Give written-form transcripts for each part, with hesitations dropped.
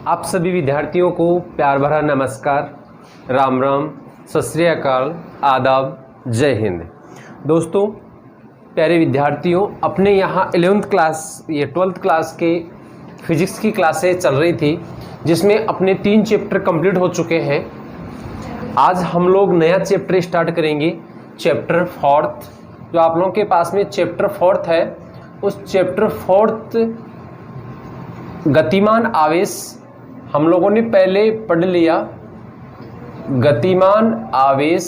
आप सभी विद्यार्थियों को प्यार भरा नमस्कार, राम राम, सत श्री अकाल, आदाब, जय हिंद। दोस्तों, प्यारे विद्यार्थियों, अपने यहाँ 11th क्लास या 12th क्लास के फिजिक्स की क्लासें चल रही थी, जिसमें अपने 3 चैप्टर कंप्लीट हो चुके हैं। आज हम लोग नया चैप्टर स्टार्ट करेंगे, चैप्टर 4th। जो आप लोगों के पास में चैप्टर 4th है, उस चैप्टर 4th गतिमान आवेश हम लोगों ने पहले पढ़ लिया। गतिमान आवेश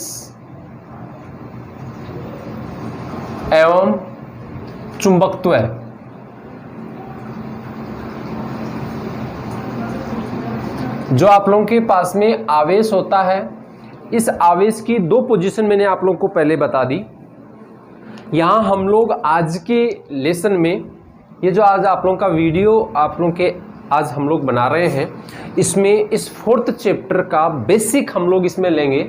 एवं चुंबकत्व। जो आप लोगों के पास में आवेश होता है, इस आवेश की 2 पोजीशन मैंने आप लोगों को पहले बता दी। यहाँ हम लोग आज के लेसन में, ये जो आज आप लोगों का वीडियो आप लोगों के आज हम लोग बना रहे हैं, इसमें इस 4th चैप्टर का बेसिक हम लोग इसमें लेंगे।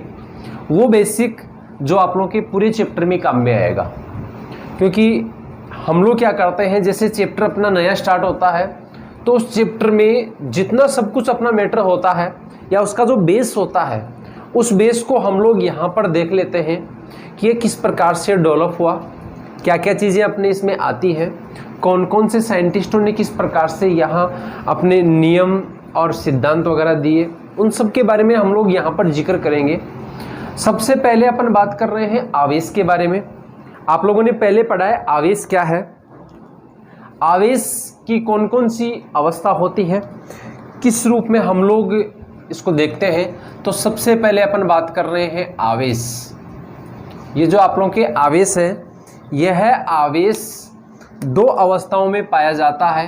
वो बेसिक जो आप लोगों के पूरे चैप्टर में काम में आएगा, क्योंकि हम लोग क्या करते हैं, जैसे चैप्टर अपना नया स्टार्ट होता है तो उस चैप्टर में जितना सब कुछ अपना मैटर होता है या उसका जो बेस होता है, उस बेस को हम लोग यहाँ पर देख लेते हैं कि ये किस प्रकार से डेवलप हुआ, क्या क्या चीज़ें अपने इसमें आती हैं, कौन कौन से साइंटिस्टों ने किस प्रकार से यहाँ अपने नियम और सिद्धांत वगैरह दिए, उन सब के बारे में हम लोग यहाँ पर जिक्र करेंगे। सबसे पहले अपन बात कर रहे हैं आवेश के बारे में। आप लोगों ने पहले पढ़ा है आवेश क्या है, आवेश की कौन कौन सी अवस्था होती है, किस रूप में हम लोग इसको देखते हैं। तो सबसे पहले अपन बात कर रहे हैं आवेश। ये जो आप लोगों के आवेश है, यह आवेश 2 अवस्थाओं में पाया जाता है।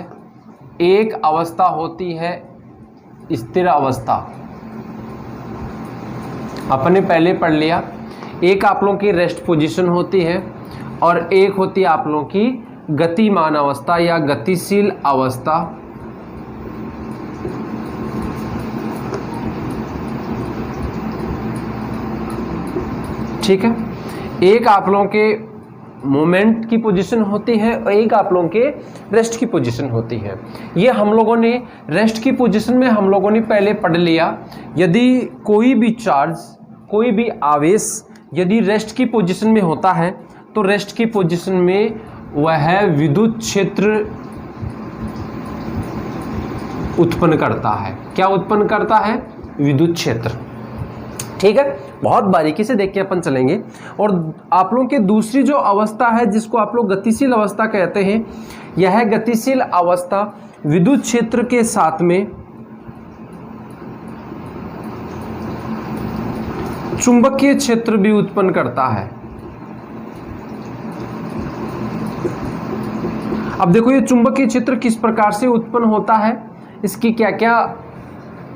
एक अवस्था होती है स्थिर अवस्था, अपने पहले पढ़ लिया। एक आप लोगों की रेस्ट पोजीशन होती है और एक होती है आप लोगों की गतिमान अवस्था या गतिशील अवस्था। ठीक है, एक आप लोगों के मोमेंट की पोजीशन होती है और एक आप लोगों के रेस्ट की पोजीशन होती है। ये हम लोगों ने रेस्ट की पोजीशन में हम लोगों ने पहले पढ़ लिया। यदि कोई भी चार्ज, कोई भी आवेश यदि रेस्ट की पोजीशन में होता है तो रेस्ट की पोजीशन में वह विद्युत क्षेत्र उत्पन्न करता है। क्या उत्पन्न करता है? विद्युत क्षेत्र। ठीक है, बहुत बारीकी से देख के अपन चलेंगे। और आप लोगों के दूसरी जो अवस्था है, जिसको आप लोग गतिशील अवस्था कहते हैं, यह गतिशील अवस्था विद्युत क्षेत्र के साथ में चुंबकीय क्षेत्र भी उत्पन्न करता है। अब देखो, ये चुंबकीय क्षेत्र किस प्रकार से उत्पन्न होता है, इसकी क्या क्या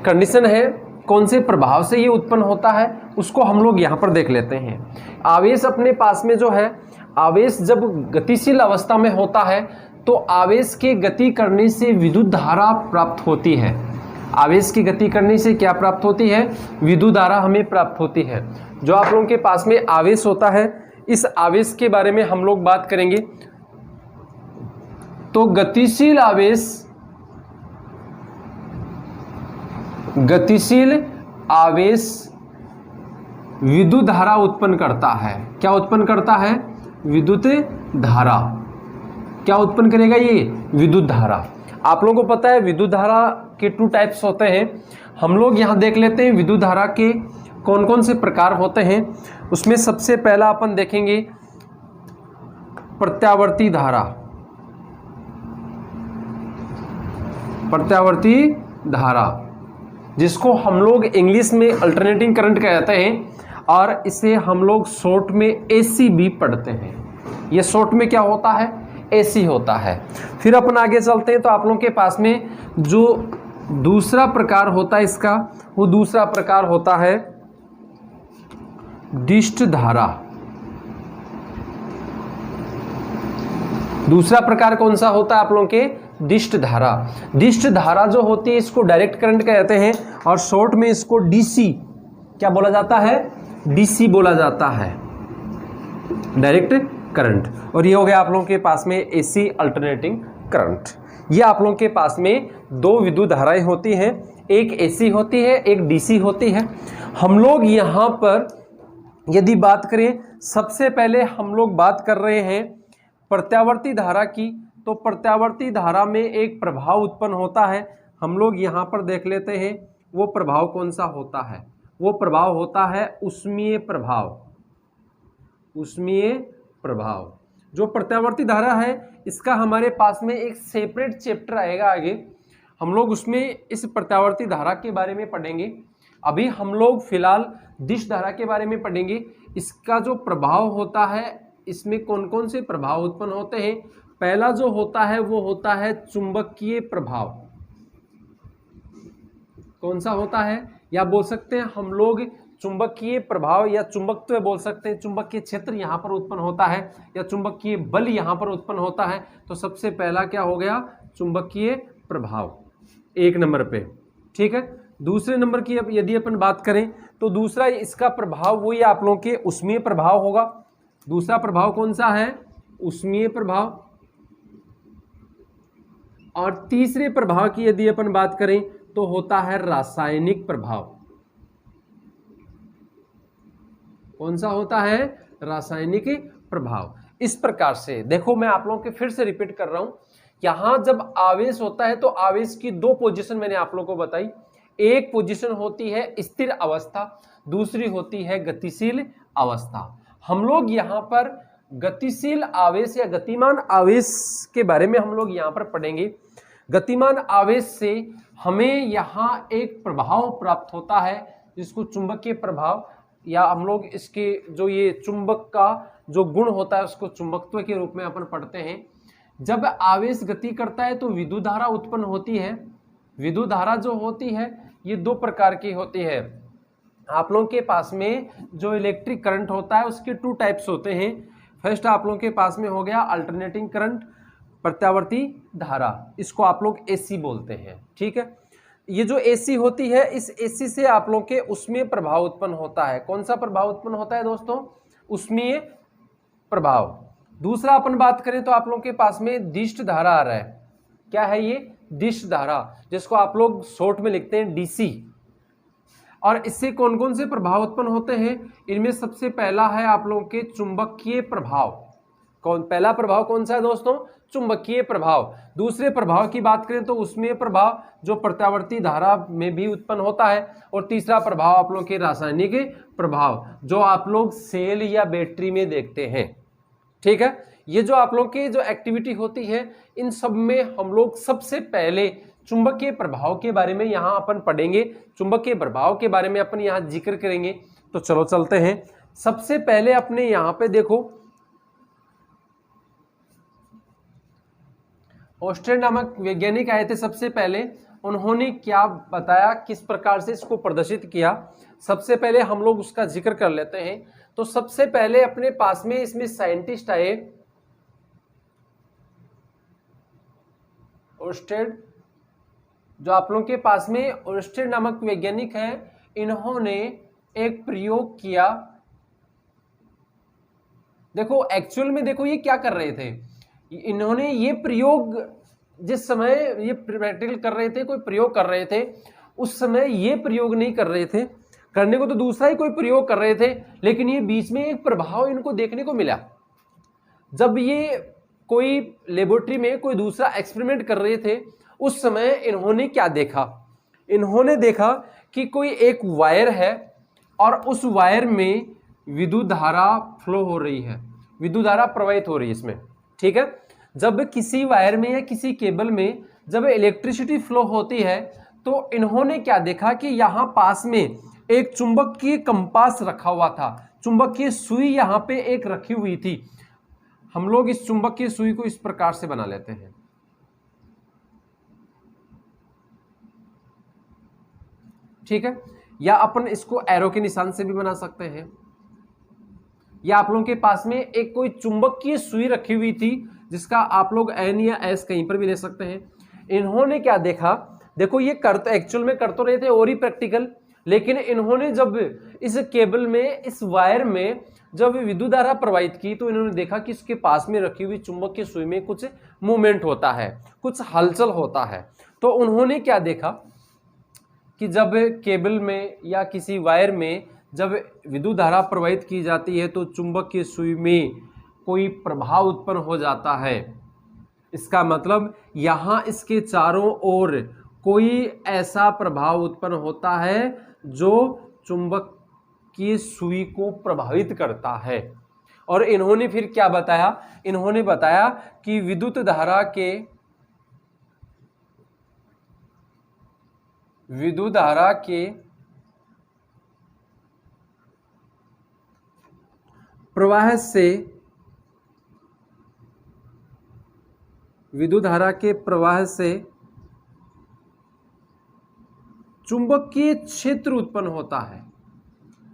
कंडीशन है, कौन से प्रभाव से ये उत्पन्न होता है, उसको हम लोग यहाँ पर देख लेते हैं। आवेश अपने पास में जो है, आवेश जब गतिशील अवस्था में होता है तो आवेश के गति करने से विद्युत धारा प्राप्त होती है। आवेश की गति करने से क्या प्राप्त होती है? विद्युत धारा हमें प्राप्त होती है। जो आप लोगों के पास में आवेश होता है, इस आवेश के बारे में हम लोग बात करेंगे। तो गतिशील आवेश, गतिशील आवेश विद्युत धारा उत्पन्न करता है। क्या उत्पन्न करता है? विद्युत धारा। क्या उत्पन्न करेगा ये? विद्युत धारा। आप लोगों को पता है विद्युत धारा के 2 टाइप्स होते हैं। हम लोग यहाँ देख लेते हैं विद्युत धारा के कौन कौन से प्रकार होते हैं। उसमें सबसे पहला अपन देखेंगे प्रत्यावर्ती धारा। प्रत्यावर्ती धारा, जिसको हम लोग इंग्लिश में अल्टरनेटिंग करंट कहते हैं, और इसे हम लोग शॉर्ट में एसी भी पढ़ते हैं। ये शॉर्ट में क्या होता है? एसी होता है। फिर अपन आगे चलते हैं तो आप लोगों के पास में जो दूसरा प्रकार होता है इसका, वो दूसरा प्रकार होता है दिष्ट धारा। दूसरा प्रकार कौन सा होता है आप लोगों के? दिष्ट धारा। दिष्ट धारा जो होती है, इसको डायरेक्ट करंट कहते हैं और शॉर्ट में इसको डीसी क्या बोला जाता है? डीसी बोला जाता है, डायरेक्ट करंट। और ये हो गया आप लोगों के पास में एसी अल्टरनेटिंग करंट। ये आप लोगों के पास में 2 विद्युत धाराएं होती हैं, एक एसी होती है, एक डीसी होती है। हम लोग यहाँ पर यदि बात करें, सबसे पहले हम लोग बात कर रहे हैं प्रत्यावर्ती धारा की। तो प्रत्यावर्ती धारा में एक प्रभाव उत्पन्न होता है, हम लोग यहाँ पर देख लेते हैं वो प्रभाव कौन सा होता है। वो प्रभाव होता है उष्मीय प्रभाव। उष्मीय प्रभाव जो प्रत्यावर्ती धारा है, इसका हमारे पास में एक सेपरेट चैप्टर आएगा आगे, हम लोग उसमें इस प्रत्यावर्ती धारा के बारे में पढ़ेंगे। अभी हम लोग फिलहाल दिश धारा के बारे में पढ़ेंगे। इसका जो प्रभाव होता है, इसमें कौन कौन से प्रभाव उत्पन्न होते हैं। पहला जो होता है वो होता है चुंबकीय प्रभाव। कौन सा होता है, या बोल सकते हैं हम लोग चुंबकीय प्रभाव या चुंबकत्व बोल सकते हैं। चुंबकीय क्षेत्र यहाँ पर उत्पन्न होता है या चुंबकीय बल यहाँ पर उत्पन्न होता है। तो सबसे पहला क्या हो गया, चुंबकीय प्रभाव, एक नंबर पे। ठीक है, दूसरे नंबर की अब यदि अपन बात करें तो दूसरा इसका प्रभाव वही आप लोगों के उष्मीय प्रभाव होगा। दूसरा प्रभाव कौन सा है, उष्मीय प्रभाव। और तीसरे प्रभाव की यदि अपन बात करें तो होता है रासायनिक प्रभाव। कौन सा होता है, रासायनिक प्रभाव। इस प्रकार से देखो, मैं आप लोगों के फिर से रिपीट कर रहा हूं, यहां जब आवेश होता है तो आवेश की दो पोजीशन मैंने आप लोगों को बताई। एक पोजीशन होती है स्थिर अवस्था, दूसरी होती है गतिशील अवस्था। हम लोग यहां पर गतिशील आवेश या गतिमान आवेश के बारे में हम लोग यहां पर पढ़ेंगे। गतिमान आवेश से हमें यहां एक प्रभाव प्राप्त होता है जिसको चुंबकीय प्रभाव, या हम लोग इसके जो ये चुंबक का जो गुण होता है उसको चुंबकत्व के रूप में अपन पढ़ते हैं। जब आवेश गति करता है तो विद्युत धारा उत्पन्न होती है। विद्युत धारा जो होती है ये दो प्रकार की होती है। आप लोगों के पास में जो इलेक्ट्रिक करंट होता है उसके टू टाइप्स होते हैं। फर्स्ट आप लोगों के पास में हो गया अल्टरनेटिंग करंट, प्रत्यावर्ती धारा, इसको आप लोग एसी बोलते हैं। ठीक है, ये जो एसी होती है, इस एसी से आप लोगों के उष्मीय प्रभाव उत्पन्न होता है। कौन सा प्रभाव उत्पन्न होता है दोस्तों, उष्मीय प्रभाव। दूसरा अपन बात करें तो आप लोगों के पास में दिष्ट धारा आ रहा है। क्या है ये, दिष्ट धारा, जिसको आप लोग शॉर्ट में लिखते हैं डीसी। और इससे कौन कौन से प्रभाव उत्पन्न होते हैं, इनमें सबसे पहला है आप लोगों के चुंबकीय प्रभाव। पहला प्रभाव कौन सा है दोस्तों, चुंबकीय प्रभाव। दूसरे प्रभाव की बात करें तो उष्मीय प्रभाव जो प्रत्यावर्ती धारा में भी उत्पन्न होता है। और तीसरा प्रभाव आप लोग के रासायनिक प्रभाव जो आप लोग सेल या बैटरी में देखते हैं। ठीक है, ये जो आप लोग की जो एक्टिविटी होती है, इन सब में हम लोग सबसे पहले चुंबकीय प्रभाव के बारे में यहाँ अपन पढ़ेंगे। चुंबकीय प्रभाव के बारे में अपन यहाँ जिक्र करेंगे। तो चलो चलते हैं। सबसे पहले अपने यहाँ पे देखो, ऑस्ट्रेन नामक वैज्ञानिक आए थे सबसे पहले। उन्होंने क्या बताया, किस प्रकार से इसको प्रदर्शित किया, सबसे पहले हम लोग उसका जिक्र कर लेते हैं। तो सबसे पहले अपने पास में इसमें साइंटिस्ट आए, ऑस्ट्रेन, जो आप लोगों के पास में ऑस्ट्रेन नामक वैज्ञानिक हैं। इन्होंने एक प्रयोग किया। देखो एक्चुअल में देखो ये क्या कर रहे थे, इन्होंने ये प्रयोग जिस समय ये प्रैक्टिकल कर रहे थे, कोई प्रयोग कर रहे थे, उस समय ये प्रयोग नहीं कर रहे थे, करने को तो दूसरा ही कोई प्रयोग कर रहे थे। लेकिन ये बीच में एक प्रभाव इनको देखने को मिला। जब ये कोई लेबोरेटरी में कोई दूसरा एक्सपेरिमेंट कर रहे थे, उस समय इन्होंने क्या देखा, इन्होंने देखा कि कोई एक वायर है और उस वायर में विद्युत धारा फ्लो हो रही है, विद्युत धारा प्रवाहित हो रही है इसमें। ठीक है, जब किसी वायर में या किसी केबल में जब इलेक्ट्रिसिटी फ्लो होती है तो इन्होंने क्या देखा कि यहाँ पास में एक चुंबकीय कंपास रखा हुआ था, चुंबकीय सुई यहाँ पे एक रखी हुई थी। हम लोग इस चुंबकीय सुई को इस प्रकार से बना लेते हैं। ठीक है, या अपन इसको एरो के निशान से भी बना सकते हैं। या आप लोगों के पास में एक कोई चुंबकीय सुई रखी हुई थी जिसका आप लोग एन या एस कहीं पर भी ले सकते हैं। इन्होंने क्या देखा, देखो ये एक्चुअल में कर तो रहे थे और ही प्रैक्टिकल, लेकिन इन्होंने जब इस केबल में, इस वायर में जब विद्युत धारा प्रवाहित की तो इन्होंने देखा कि इसके पास में रखी हुई चुंबकीय सुई में कुछ मूवमेंट होता है, कुछ हलचल होता है। तो उन्होंने क्या देखा, कि जब केबल में या किसी वायर में जब विद्युत धारा प्रवाहित की जाती है तो चुंबकीय सुई में कोई प्रभाव उत्पन्न हो जाता है। इसका मतलब यहाँ इसके चारों ओर कोई ऐसा प्रभाव उत्पन्न होता है जो चुंबकीय सुई को प्रभावित करता है। और इन्होंने फिर क्या बताया, इन्होंने बताया कि विद्युत धारा के प्रवाह से चुंबकीय क्षेत्र उत्पन्न होता है।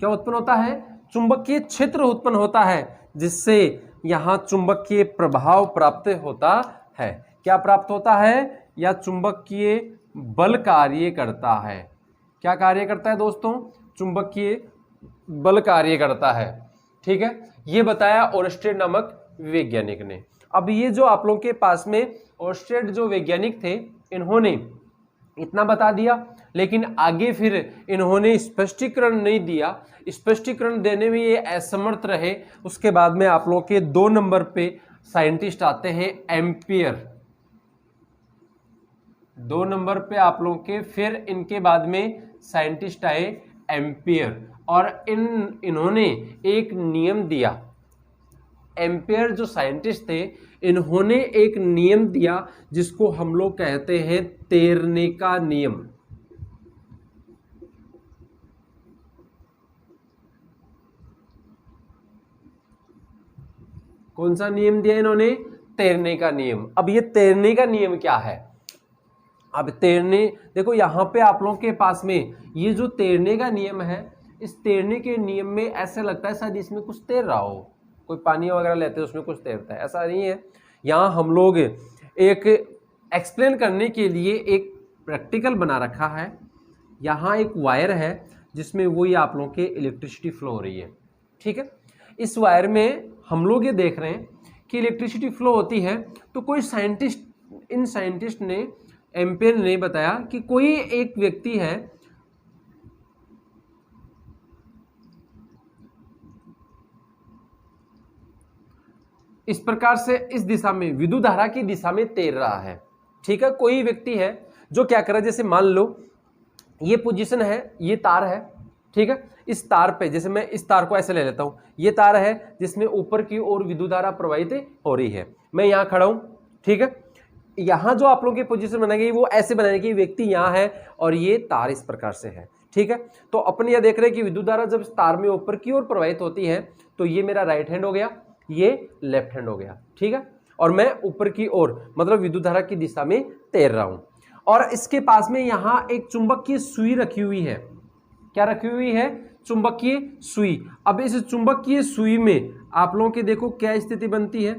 क्या उत्पन्न होता है? चुंबकीय क्षेत्र उत्पन्न होता है, जिससे यहां चुंबकीय प्रभाव प्राप्त होता है। क्या प्राप्त होता है? या चुंबकीय बल कार्य करता है। क्या कार्य करता है दोस्तों? चुंबकीय बल कार्य करता है। ठीक है, ये बताया ओरस्टेड नामक वैज्ञानिक ने। अब ये जो आप लोगों के पास में ओरस्टेड जो वैज्ञानिक थे, इन्होंने इतना बता दिया, लेकिन आगे फिर इन्होंने स्पष्टीकरण नहीं दिया। स्पष्टीकरण देने में ये असमर्थ रहे। उसके बाद में आप लोगों के 2 नंबर पे साइंटिस्ट आते हैं एम्पियर। 2 नंबर पे आप लोगों के फिर इनके बाद में साइंटिस्ट आए एम्पियर, और इन्होंने एक नियम दिया। एम्पियर जो साइंटिस्ट थे, इन्होंने एक नियम दिया जिसको हम लोग कहते हैं तैरने का नियम। कौन सा नियम दिया इन्होंने? तैरने का नियम। अब ये तैरने का नियम क्या है? अब तैरने, देखो यहां पे आप लोगों के पास में ये जो तैरने का नियम है, इस तैरने के नियम में ऐसा लगता है शायद इसमें कुछ तैर रहा हो, कोई पानी वगैरह लेते हैं उसमें कुछ तैरता है, ऐसा नहीं है। यहाँ हम लोग एक एक्सप्लेन करने के लिए एक प्रैक्टिकल बना रखा है। यहाँ एक वायर है जिसमें वही आप लोगों के इलेक्ट्रिसिटी फ्लो हो रही है। ठीक है, इस वायर में हम लोग ये देख रहे हैं कि इलेक्ट्रिसिटी फ्लो होती है। तो कोई साइंटिस्ट, इन साइंटिस्ट ने, एम्पियर ने बताया कि कोई एक व्यक्ति है, इस प्रकार से इस दिशा में, विद्युत धारा की दिशा में तैर रहा है। ठीक है, कोई व्यक्ति है जो क्या कर रहा है, जैसे मान लो ये पोजीशन है, ये तार है। ठीक है, इस तार पे, जैसे मैं इस तार को ऐसे ले लेता हूं, ये तार है जिसमें ऊपर की ओर विद्युत धारा प्रवाहित हो रही है। मैं यहां खड़ा हूं। ठीक है, यहां जो आप लोगों की पोजीशन बनाई गई वो ऐसे बनाने की, व्यक्ति यहां है और ये तार इस प्रकार से है। ठीक है, तो अपन यह देख रहे हैं कि विद्युत धारा जब तार में ऊपर की ओर प्रवाहित होती है तो ये मेरा राइट हैंड हो गया, ये लेफ्ट हैंड हो गया। ठीक है, और मैं ऊपर की ओर मतलब विद्युत धारा की दिशा में तैर रहा हूं। और इसके पास में यहां एक चुंबकीय सुई रखी हुई है। क्या रखी हुई है? चुंबकीय सुई। अब इस चुंबकीय सुई में आप लोगों के देखो क्या स्थिति बनती है।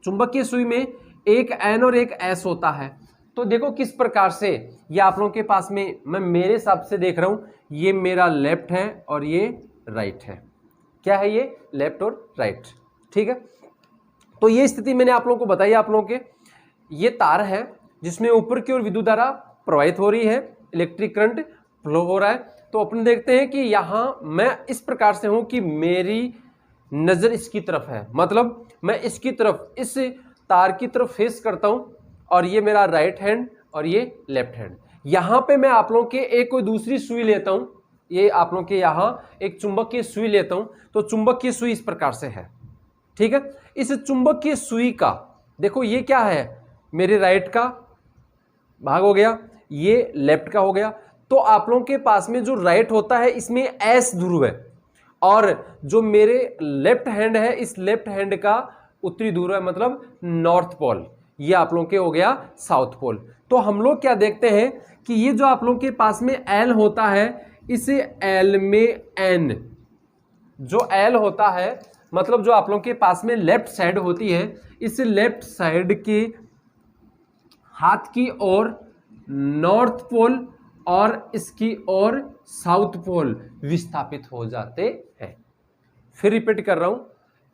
चुंबकीय सुई में एक एन और एक एस होता है। तो देखो किस प्रकार से ये आप लोगों के पास में, मैं मेरे हिसाब से देख रहा हूं, ये मेरा लेफ्ट है और ये राइट है। क्या है ये? लेफ्ट और राइट। ठीक है, तो ये स्थिति मैंने आप लोगों को बताई। आप लोगों के ये तार है जिसमें ऊपर की ओर विद्युत धारा प्रवाहित हो रही है, इलेक्ट्रिक करंट फ्लो हो रहा है। तो अपन देखते हैं कि यहां मैं इस प्रकार से हूं कि मेरी नजर इसकी तरफ है, मतलब मैं इसकी तरफ, इस तार की तरफ फेस करता हूं, और ये मेरा राइट हैंड और ये लेफ्ट हैंड। यहां पे मैं आप लोगों के एक कोई दूसरी सुई लेता हूं, ये आप लोगों के यहां एक चुंबकीय सुई लेता हूं, तो चुंबकीय सुई इस प्रकार से है। ठीक है, इस चुंबकीय सुई का देखो ये क्या है, मेरे राइट का भाग हो गया, ये लेफ्ट का हो गया। तो आप लोगों के पास में जो राइट होता है इसमें एस ध्रुव है, और जो मेरे लेफ्ट हैंड है, इस लेफ्ट हैंड का उत्तरी ध्रुव है, मतलब नॉर्थ पोल। ये आप लोगों के हो गया साउथ पोल। तो हम लोग क्या देखते हैं कि ये जो आप लोगों के पास में एल होता है, इसे एल में एन, जो एल होता है मतलब जो आप लोगों के पास में लेफ्ट साइड होती है, इस लेफ्ट साइड के हाथ की ओर नॉर्थ पोल और इसकी ओर साउथ पोल विस्थापित हो जाते हैं। फिर रिपीट कर रहा हूं,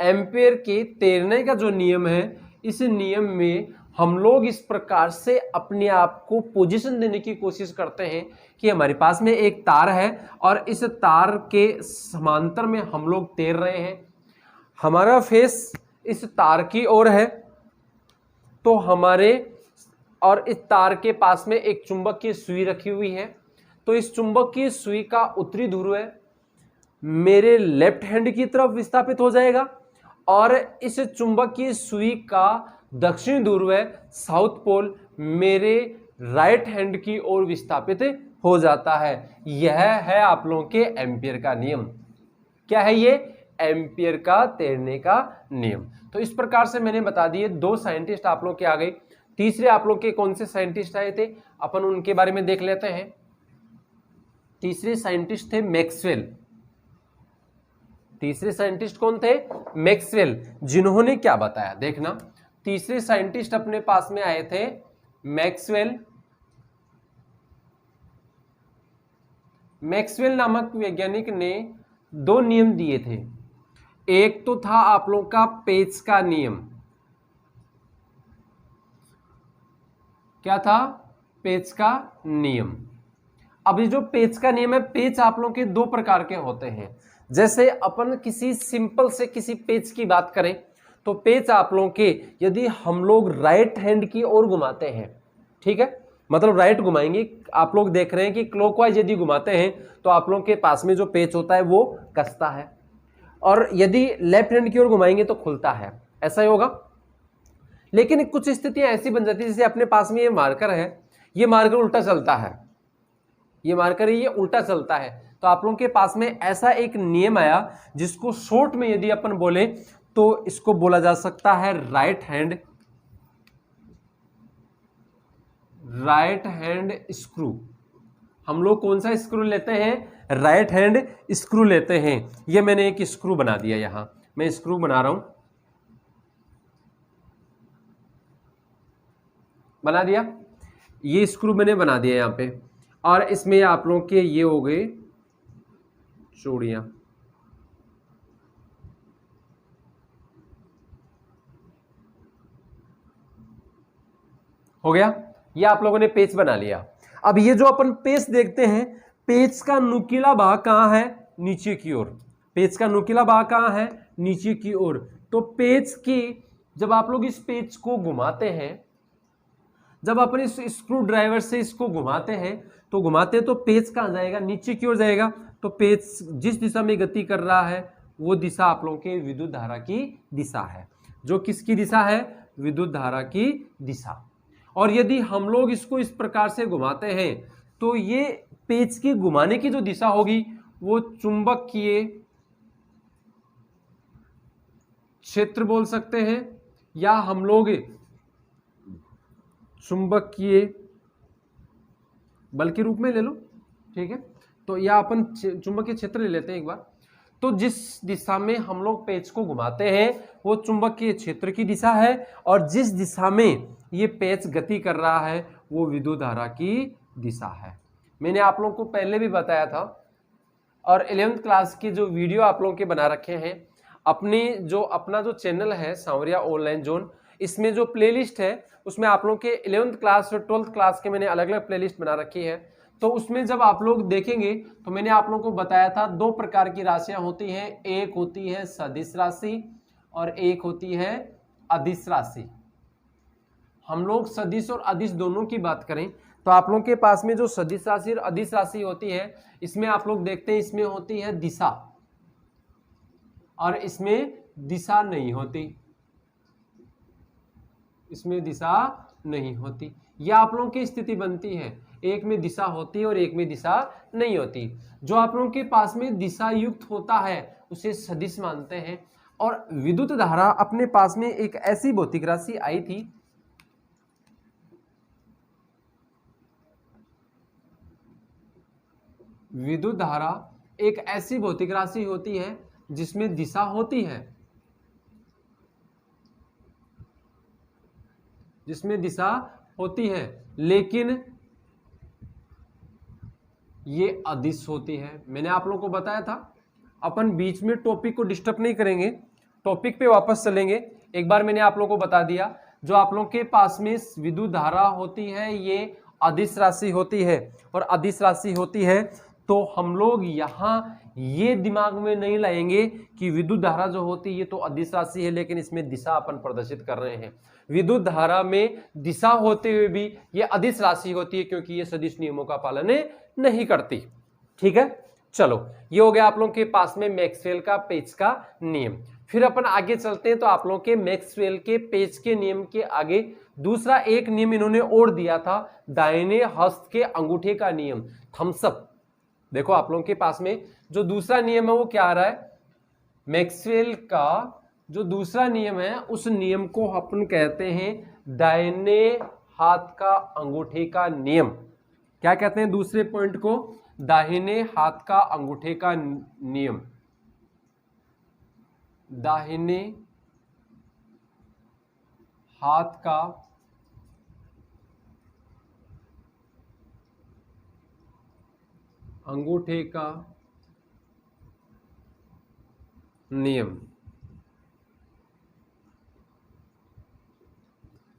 एम्पियर के तैरने का जो नियम है, इस नियम में हम लोग इस प्रकार से अपने आप को पोजीशन देने की कोशिश करते हैं कि हमारे पास में एक तार है और इस तार के समांतर में हम लोग तैर रहे हैं, हमारा फेस इस तार की ओर है, तो हमारे और इस तार के पास में एक चुंबकीय सुई रखी हुई है, तो इस चुंबकीय सुई का उत्तरी ध्रुव है मेरे लेफ्ट हैंड की तरफ विस्थापित हो जाएगा और इस चुंबकीय सुई का दक्षिणी ध्रुव है साउथ पोल मेरे राइट हैंड की ओर विस्थापित हो जाता है। यह है आप लोगों के एम्पियर का नियम। क्या है ये? एम्पियर का तैरने का नियम। तो इस प्रकार से मैंने बता दिए। दो साइंटिस्ट आप लोग के आ गए। तीसरे आप लोग के कौन से साइंटिस्ट आए थे, अपन उनके बारे में देख लेते हैं। तीसरे साइंटिस्ट थे मैक्सवेल। तीसरे साइंटिस्ट कौन थे? मैक्सवेल। जिन्होंने क्या बताया देखना, तीसरे साइंटिस्ट अपने पास में आए थे मैक्सवेल। मैक्सवेल नामक वैज्ञानिक ने दो नियम दिए थे। एक तो था आप लोग का पेच का नियम। क्या था? पेच का नियम। अब ये जो पेच का नियम है, पेच आप लोग के दो प्रकार के होते हैं। जैसे अपन किसी सिंपल से किसी पेच की बात करें तो पेच आप लोगों के यदि हम लोग राइट हैंड की ओर घुमाते हैं, ठीक है, मतलब राइट घुमाएंगे, आप लोग देख रहे हैं कि क्लॉकवाइज यदि घुमाते हैं तो आप लोगों के पास में जो पेच होता है वो कसता है, और यदि लेफ्ट हैंड की ओर घुमाएंगे तो खुलता है। ऐसा ही होगा। लेकिन कुछ स्थितियां ऐसी बन जाती है, जैसे अपने पास में ये मार्कर है, ये मार्कर उल्टा चलता है, ये मार्कर है, ये उल्टा चलता है, तो आप लोगों के पास में ऐसा एक नियम आया जिसको शॉर्ट में यदि अपन बोले तो इसको बोला जा सकता है राइट हैंड स्क्रू। हम लोग कौन सा स्क्रू लेते हैं? राइट हैंड स्क्रू लेते हैं। ये मैंने एक स्क्रू बना दिया, यहां मैं स्क्रू बना रहा हूं, बना दिया, ये स्क्रू मैंने बना दिया यहां पे, और इसमें आप लोगों के ये हो गए चूड़ियां। हो गया, ये आप लोगों ने पेच बना लिया। अब ये जो अपन पेच देखते हैं, पेच का नुकीला भाग कहां है? नीचे की ओर। पेच का नुकीला भाग कहां है? नीचे की ओर। तो पेच की जब आप लोग इस पेच को घुमाते हैं, जब अपन इस स्क्रू ड्राइवर से इसको घुमाते हैं तो पेच कहां जाएगा? नीचे की ओर जाएगा। तो पेच जिस दिशा में गति कर रहा है वो दिशा आप लोगों के विद्युत धारा की दिशा है। जो किसकी दिशा है? विद्युत धारा की दिशा। और यदि हम लोग इसको इस प्रकार से घुमाते हैं तो ये पेच की घुमाने की जो दिशा होगी वो चुंबकीय क्षेत्र बोल सकते हैं, या हम लोग चुंबकीय बल के रूप में ले लो, ठीक है। तो या अपन चुंबकीय क्षेत्र ले लेते हैं एक बार। तो जिस दिशा में हम लोग पेच को घुमाते हैं वो चुंबकीय क्षेत्र की दिशा है, और जिस दिशा में ये पेच गति कर रहा है वो विद्युत धारा की दिशा है। मैंने आप लोगों को पहले भी बताया था, और 11वीं क्लास के जो वीडियो आप लोगों के बना रखे हैं, अपना जो चैनल है सांवरिया ऑनलाइन जोन, इसमें जो प्लेलिस्ट है उसमें आप लोगों के 11वीं क्लास और 12th क्लास के मैंने अलग अलग प्लेलिस्ट बना रखी है। तो उसमें जब आप लोग देखेंगे तो मैंने आप लोगों को बताया था दो प्रकार की राशियां होती हैं, एक होती है सदिश राशि और एक होती है अदिश राशि। हम लोग सदिश और अदिश दोनों की बात करें तो आप लोगों के पास में जो सदिश राशि और अदिश राशि होती है, इसमें आप लोग देखते हैं इसमें होती है दिशा और इसमें दिशा नहीं होती, इसमें दिशा नहीं होती। यह आप लोगों की स्थिति बनती है, एक में दिशा होती है और एक में दिशा नहीं होती। जो आप लोगों के पास में दिशा युक्त होता है उसे सदिश मानते हैं। और विद्युत धारा अपने पास में एक ऐसी भौतिक राशि आई थी, विद्युत धारा एक ऐसी भौतिक राशि होती है जिसमें दिशा होती है, जिसमें दिशा होती है, लेकिन ये अदिश होती है। मैंने आप लोगों को बताया था, अपन बीच में टॉपिक को डिस्टर्ब नहीं करेंगे, टॉपिक पे वापस चलेंगे। एक बार मैंने आप लोगों को बता दिया जो आप लोगों के पास में विद्युत धारा होती है ये अदिश राशि होती है, और अदिश राशि होती है तो हम लोग यहाँ ये दिमाग में नहीं लाएंगे कि विद्युत धारा जो होती है ये तो अदिश राशि है, लेकिन इसमें दिशा अपन प्रदर्शित कर रहे हैं। विद्युत धारा में दिशा होते हुए भी ये अदिश राशि होती है, क्योंकि ये सदिश नियमों का पालन नहीं करती। ठीक है, चलो ये हो गया आप लोगों के पास में मैक्सवेल का पेच का नियम। फिर अपन आगे चलते हैं, तो आप लोगों के मैक्सवेल के पेच के नियम के आगे दूसरा एक नियम इन्होंने और दिया था, दाहिने हस्त के अंगूठे का नियम, थम्सअप। देखो आप लोगों के पास में जो दूसरा नियम है वो क्या आ रहा है, मैक्सवेल का जो दूसरा नियम है उस नियम को अपन कहते हैं दाहिने हाथ का अंगूठे का नियम। क्या कहते हैं दूसरे पॉइंट को, दाहिने हाथ का अंगूठे का नियम। दाहिने हाथ का अंगूठे का नियम।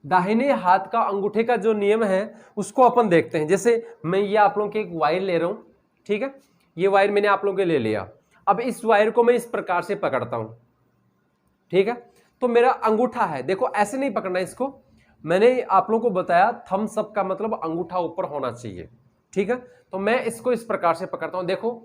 दाहिने हाथ का अंगूठे का जो नियम है उसको अपन देखते हैं। जैसे मैं ये आप लोगों के एक वायर ले रहा हूं, ठीक है, ये वायर मैंने आप लोगों के ले लिया। अब इस वायर को मैं इस प्रकार से पकड़ता हूं, ठीक है, तो मेरा अंगूठा है, देखो ऐसे नहीं पकड़ना इसको, मैंने आप लोगों को बताया थम्स अप का मतलब अंगूठा ऊपर होना चाहिए। ठीक है, तो मैं इसको इस प्रकार से पकड़ता हूं। देखो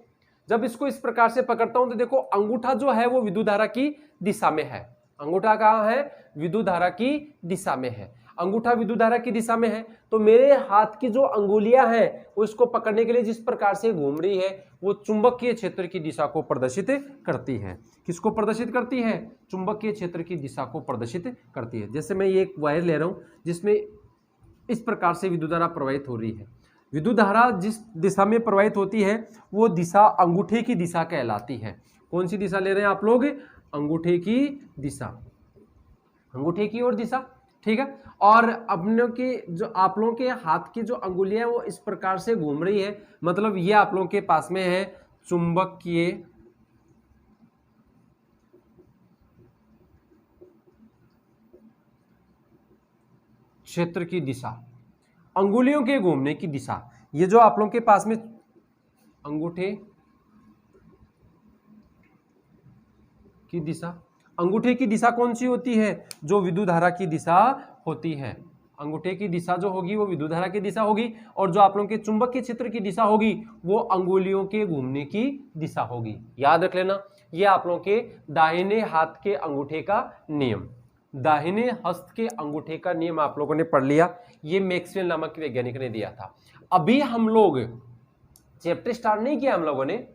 जब इसको इस प्रकार से पकड़ता हूं तो देखो अंगूठा जो है वो विद्युत धारा की दिशा में है। अंगूठा कहां है, विद्युत धारा की दिशा में है। अंगूठा विद्युत धारा की दिशा में है तो मेरे हाथ की जो अंगुलियां हैं वो इसको पकड़ने के लिए जिस प्रकार से घूम रही है वो चुंबकीय क्षेत्र की दिशा को प्रदर्शित करती है। किसको प्रदर्शित करती है, चुंबकीय क्षेत्र की दिशा को प्रदर्शित करती है। जैसे मैं ये एक वायर ले रहा हूं जिसमें इस प्रकार से विद्युत धारा प्रवाहित हो रही है। विद्युत धारा जिस दिशा में प्रवाहित होती है वो दिशा अंगूठे की दिशा कहलाती है। कौन सी दिशा ले रहे हैं आप लोग, अंगूठे की दिशा, अंगूठे की ओर दिशा। ठीक है, और अपनों के जो आप लोगों के हाथ की जो अंगुलियां है वो इस प्रकार से घूम रही है, मतलब ये आप लोगों के पास में है चुंबकीय क्षेत्र की दिशा, अंगुलियों के घूमने की दिशा। ये जो आप लोगों के पास में अंगूठे की दिशा, अंगूठे की दिशा कौन सी होती है, जो विद्युत धारा की दिशा होती है। अंगूठे की दिशा जो होगी वो विद्युत धारा की दिशा होगी, और जो आप लोगों के चुंबकीय क्षेत्र की दिशा होगी वो अंगुलियों के घूमने की दिशा होगी। याद रख लेना, ये आप लोगों के दाहिने हाथ के अंगूठे का नियम, दाहिने हस्त के अंगूठे का नियम आप लोगों ने पढ़ लिया। ये मैक्सवेल नामक वैज्ञानिक ने दिया था। अभी हम लोग चैप्टर स्टार्ट नहीं किया हम लोगों ने,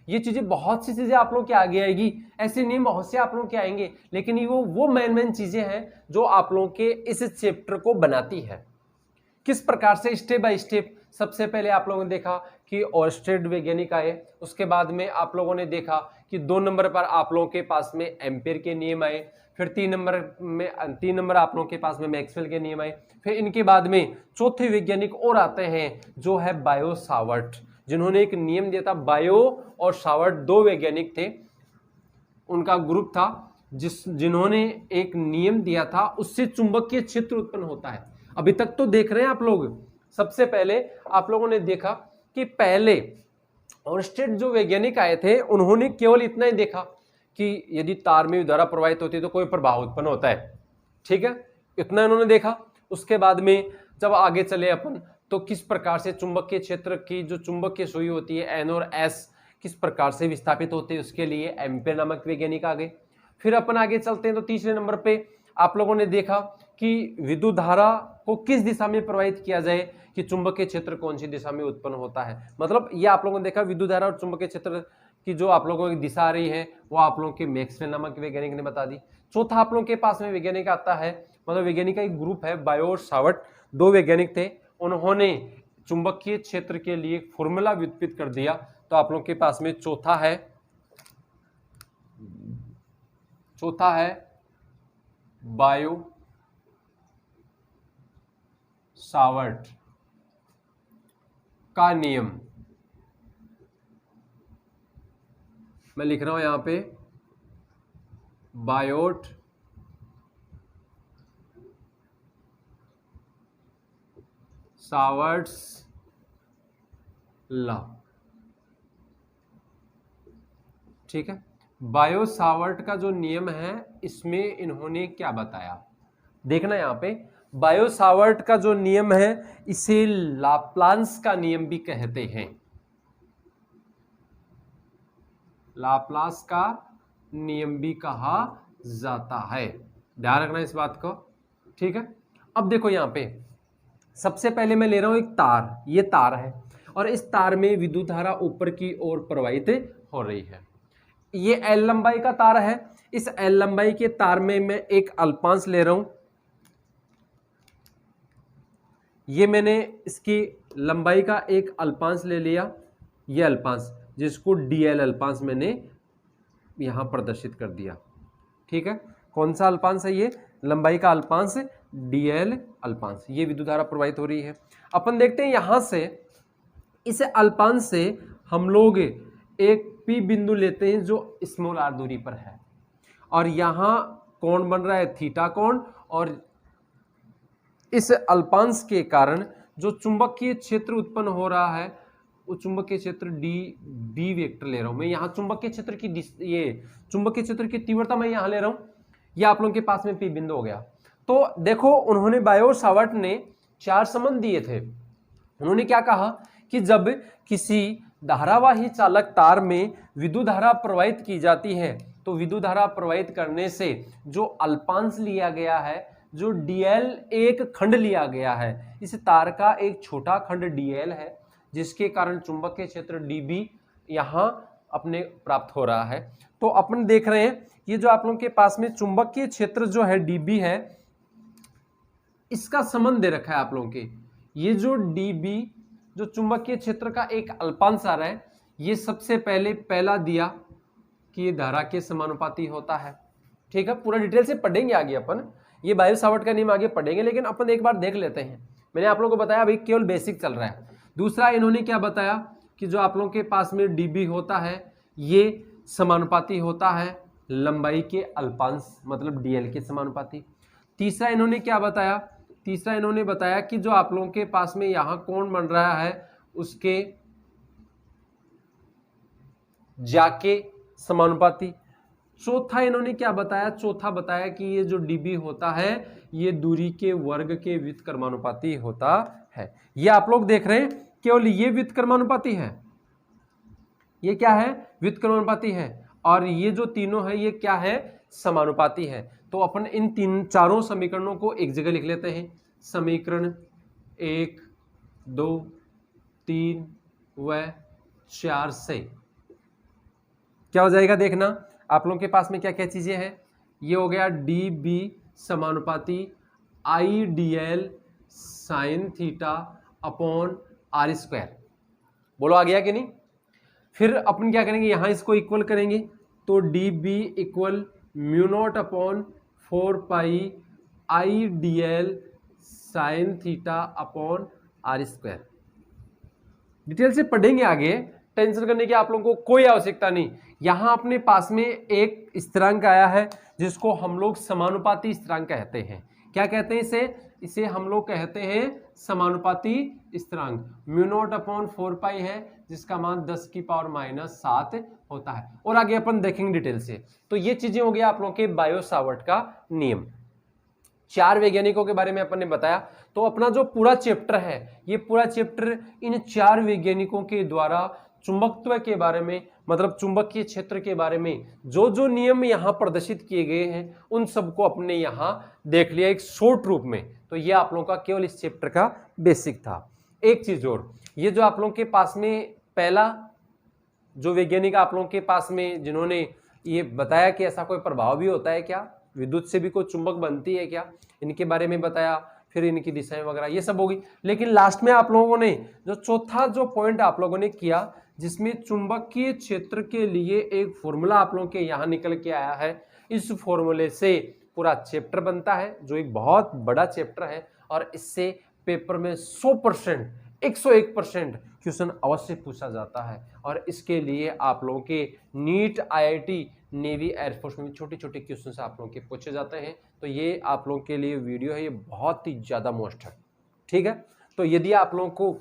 ये चीजें बहुत सी चीजें आप लोग के आगे आएगी, ऐसे नियम बहुत से आप लोग के आएंगे, लेकिन ये वो मेन चीजें हैं जो आप लोगों के इस चैप्टर को बनाती है। किस प्रकार से स्टेप बाय स्टेप, सबसे पहले आप लोगों ने देखा कि ओर्स्टेड वैज्ञानिक आए, उसके बाद में आप लोगों ने देखा कि 2 नंबर पर आप लोगों के पास में एम्पियर के नियम आए, फिर 3 नंबर आप लोगों के पास में मैक्सवेल के नियम आए, फिर इनके बाद में चौथे वैज्ञानिक और आते हैं जो है बायो सावर्ट, जिन्होंने एक नियम दिया था। बायो और सावर्ट 2 वैज्ञानिक थे, उनका ग्रुप था जिन्होंने एक नियम दिया था, उससे चुंबकीय क्षेत्र उत्पन्न होता है। अभी तक तो देख रहे हैं आप लोग, सबसे पहले आप लोगों ने देखा कि पहले ओर्स्टेड जो वैज्ञानिक आए थे उन्होंने केवल इतना ही देखा कि यदि तार में धारा प्रवाहित होती है तो कोई प्रभाव उत्पन्न होता है। ठीक है, इतना इन्होंने देखा। उसके बाद में जब आगे चले अपन तो किस प्रकार से चुंबकीय क्षेत्र की जो चुंबकीय सुई होती है एन और एस किस प्रकार से विस्थापित होते हैं, उसके लिए एम्पियर नामक वैज्ञानिक आ गए। फिर अपन आगे चलते हैं तो तीसरे नंबर पे आप लोगों ने देखा कि विद्युत धारा को किस दिशा में प्रवाहित किया जाए कि चुंबकीय क्षेत्र कौन सी दिशा में उत्पन्न होता है। मतलब ये आप लोगों ने देखा विद्युत धारा और चुंबकीय क्षेत्र की जो आप लोगों की दिशा आ रही है वो आप लोगों के मैक्सवेल नामक वैज्ञानिक ने बता दी। चौथा आप लोगों के पास में वैज्ञानिक आता है, मतलब वैज्ञानिक का एक ग्रुप है, बायो और सावर्ट 2 वैज्ञानिक थे, उन्होंने चुंबकीय क्षेत्र के लिए एक फॉर्मूला विकसित कर दिया। तो आप लोगों के पास में चौथा है बायो सावर्ट का नियम। मैं लिख रहा हूं यहां पे बायोट सावर्ट्स लॉ, ठीक है। बायो सावर्ट का जो नियम है इसमें इन्होंने क्या बताया, देखना यहां पे, बायो सावर्ट का जो नियम है इसे लाप्लांस का नियम भी कहते हैं, लाप्लास का नियम भी कहा जाता है, ध्यान रखना इस बात को, ठीक है। अब देखो यहां पे सबसे पहले मैं ले रहा हूं एक तार, ये तार है और इस तार में विद्युत धारा ऊपर की ओर प्रवाहित हो रही है। ये एल लंबाई का तार है, इस एल लंबाई के तार में मैं एक अल्पांश ले रहा हूं, ये मैंने इसकी लंबाई का एक अल्पांश ले लिया, ये अल्पांश जिसको डीएल अल्पांश मैंने यहां प्रदर्शित कर दिया, ठीक है। कौन सा अल्पांश है ये, लंबाई का अल्पांश डीएल अल्पांश, ये विद्युत धारा प्रवाहित हो रही है। अपन देखते हैं यहां से इस अल्पांश से हम लोग एक पी बिंदु लेते हैं जो स्मॉल आर दूरी पर है और यहां कोण बन रहा है थीटा कोण, और इस अल्पांश के कारण जो चुंबकीय क्षेत्र उत्पन्न हो रहा है वो चुंबकीय क्षेत्र डी बी वेक्टर ले रहा हूं मैं, यहां चुंबकीय क्षेत्र की ये चुंबकीय क्षेत्र की तीव्रता मैं यहां ले रहा हूं, ये आप लोगों के पास में पी बिंदु हो गया। तो देखो उन्होंने बायो सावर्ट ने 4 संबंध दिए थे। उन्होंने क्या कहा कि जब किसी धारावाही चालक तार में विद्युत धारा प्रवाहित की जाती है तो विद्युत धारा प्रवाहित करने से जो अल्पांश लिया गया है, जो डीएल एक खंड लिया गया है, इस तार का एक छोटा खंड डीएल है जिसके कारण चुंबकीय क्षेत्र डीबी यहां अपने प्राप्त हो रहा है। तो अपन देख रहे हैं ये जो आप लोगों के पास में चुंबकीय क्षेत्र जो है डीबी है, इसका संबंध दे रखा है आप लोगों के, ये जो डीबी जो चुंबकीय क्षेत्र का एक अल्पांश आ रहा है, ये सबसे पहले पहला दिया कि ये धारा के समानुपाती होता है, ठीक है। पूरा डिटेल से पढ़ेंगे आगे अपन, ये बायो सावर्ट का नियम आगे पढ़ेंगे, लेकिन अपन एक बार देख लेते हैं। मैंने आप लोगों को बताया अभी केवल बेसिक चल रहा है। दूसरा इन्होंने क्या बताया कि जो आप लोगों के पास में डीबी होता है ये समानुपाती होता है लंबाई के अल्पांश मतलब डीएल के समानुपाती। तीसरा इन्होंने क्या बताया, तीसरा इन्होंने बताया कि जो आप लोगों के पास में यहां कोण बन रहा है उसके जाके समानुपाती। चौथा इन्होंने क्या बताया, चौथा बताया कि ये जो डीबी होता है ये दूरी के वर्ग के व्युत्क्रमानुपाती होता है। ये आप लोग देख रहे हैं केवल ये व्युत्क्रमानुपाती है, ये क्या है व्युत्क्रमानुपाती है, और ये जो तीनों है ये क्या है समानुपाती है। तो अपन इन चारों समीकरणों को एक जगह लिख लेते हैं, समीकरण 1, 2, 3 व 4 से क्या हो जाएगा देखना, आप लोगों के पास में क्या क्या चीजें हैं, ये हो गया डी बी समानुपाती I D L sine theta upon R square, बोलो आ गया कि नहीं। फिर अपन क्या करेंगे यहां इसको इक्वल करेंगे तो D B equal mu naught upon 4 pi I D L sine theta upon R square. Detail से पढ़ेंगे आगे, टेंशन करने की आप लोगों को कोई आवश्यकता नहीं। यहां अपने पास में एक स्थिरांक आया है जिसको हम लोग समानुपाती स्थिरांक कहते हैं। क्या कहते हैं इसे हम लोग कहते हैं समानुपाती स्थिरांक। म्यू नॉट अपॉन 4 पाई है जिसका मान 10 की पावर -7 होता है, और आगे अपन देखेंगे डिटेल से। तो ये चीजें हो गई आप लोगों के बायो सावर्ट का नियम। 4 वैज्ञानिकों के बारे में अपन ने बताया। तो अपना जो पूरा चैप्टर है ये पूरा चैप्टर इन 4 वैज्ञानिकों के द्वारा चुंबकत्व के बारे में मतलब चुंबकीय क्षेत्र के बारे में जो जो नियम यहां प्रदर्शित किए गए हैं उन सबको अपने यहां देख लिया एक शॉर्ट रूप में। तो ये आप लोगों का केवल इस चैप्टर का बेसिक था। एक चीज और, ये जो आप लोगों के पास में पहला जो वैज्ञानिक आप लोगों के पास में जिन्होंने ये बताया कि ऐसा कोई प्रभाव भी होता है क्या, विद्युत से भी कोई चुंबक बनती है क्या, इनके बारे में बताया, फिर इनकी दिशाएं वगैरह ये सब होगी। लेकिन लास्ट में आप लोगों ने जो चौथा जो पॉइंट आप लोगों ने किया जिसमें चुंबकीय क्षेत्र के लिए एक फॉर्मूला आप लोगों के यहाँ निकल के आया है, इस फॉर्मूले से पूरा चैप्टर बनता है जो एक बहुत बड़ा चैप्टर है, और इससे पेपर में 100% 101% क्वेश्चन अवश्य पूछा जाता है। और इसके लिए आप लोगों के नीट IIT नेवी एयरफोर्स में छोटे छोटे क्वेश्चन आप लोगों के पूछे जाते हैं। तो ये आप लोगों के लिए वीडियो है, ये बहुत ही ज़्यादा मोस्ट है, ठीक है। तो यदि आप लोगों को,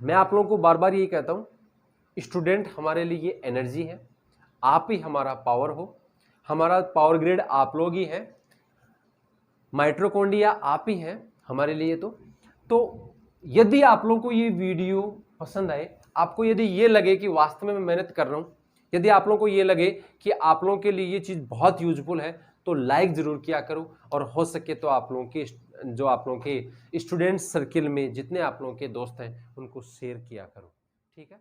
मैं आप लोगों को बार बार यही कहता हूँ, स्टूडेंट हमारे लिए एनर्जी है, आप ही हमारा पावर हो, हमारा पावर ग्रिड आप लोग ही हैं, माइटोकॉन्ड्रिया आप ही हैं हमारे लिए। तो यदि आप लोगों को ये वीडियो पसंद आए, आपको यदि ये लगे कि वास्तव में मैं मेहनत कर रहा हूँ, यदि आप लोगों को ये लगे कि आप लोगों के लिए ये चीज़ बहुत यूजफुल है, तो लाइक ज़रूर किया करो, और हो सके तो आप लोगों के जो आप लोगों के स्टूडेंट सर्किल में जितने आप लोगों के दोस्त हैं उनको शेयर किया करो। ठीक है।